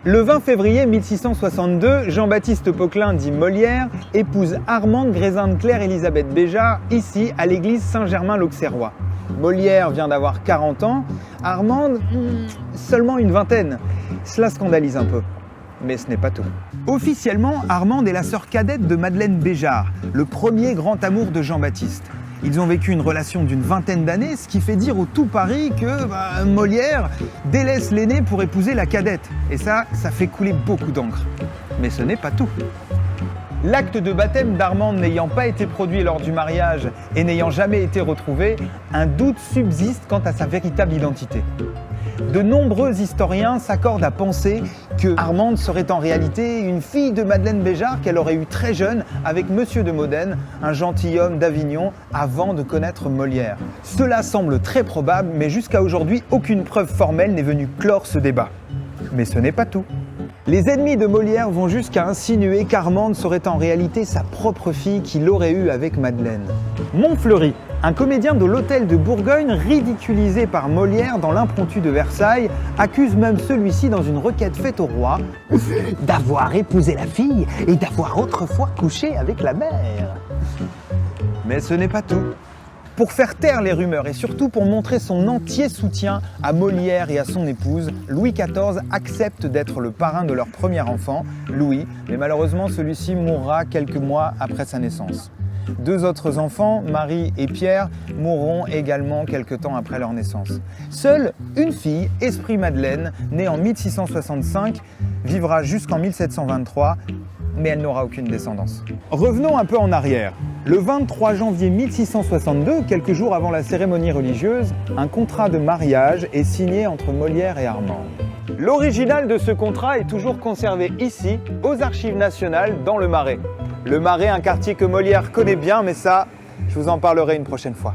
Le 20 février 1662, Jean-Baptiste Poquelin, dit Molière, épouse Armande Grésin de Clerc-Élisabeth Béjart, ici à l'église Saint-Germain-l'Auxerrois. Molière vient d'avoir 40 ans, Armande, seulement une vingtaine. Cela scandalise un peu. Mais ce n'est pas tout. Officiellement, Armande est la sœur cadette de Madeleine Béjart, le premier grand amour de Jean-Baptiste. Ils ont vécu une relation d'une vingtaine d'années, ce qui fait dire au tout Paris que Molière délaisse l'aînée pour épouser la cadette. Et ça fait couler beaucoup d'encre. Mais ce n'est pas tout. L'acte de baptême d'Armande n'ayant pas été produit lors du mariage et n'ayant jamais été retrouvé, un doute subsiste quant à sa véritable identité. De nombreux historiens s'accordent à penser que Armande serait en réalité une fille de Madeleine Béjart qu'elle aurait eue très jeune avec Monsieur de Modène, un gentilhomme d'Avignon, avant de connaître Molière. Cela semble très probable, mais jusqu'à aujourd'hui, aucune preuve formelle n'est venue clore ce débat. Mais ce n'est pas tout. Les ennemis de Molière vont jusqu'à insinuer qu'Armande serait en réalité sa propre fille qu'il aurait eue avec Madeleine. Montfleury, un comédien de l'Hôtel de Bourgogne ridiculisé par Molière dans l'Impromptu de Versailles, accuse même celui-ci dans une requête faite au roi d'avoir épousé la fille et d'avoir autrefois couché avec la mère. Mais ce n'est pas tout. Pour faire taire les rumeurs et surtout pour montrer son entier soutien à Molière et à son épouse, Louis XIV accepte d'être le parrain de leur premier enfant, Louis, mais malheureusement celui-ci mourra quelques mois après sa naissance. Deux autres enfants, Marie et Pierre, mourront également quelque temps après leur naissance. Seule une fille, Esprit Madeleine, née en 1665, vivra jusqu'en 1723, mais elle n'aura aucune descendance. Revenons un peu en arrière. Le 23 janvier 1662, quelques jours avant la cérémonie religieuse, un contrat de mariage est signé entre Molière et Armande. L'original de ce contrat est toujours conservé ici, aux Archives nationales, dans le Marais. Le Marais, un quartier que Molière connaît bien, mais ça, je vous en parlerai une prochaine fois.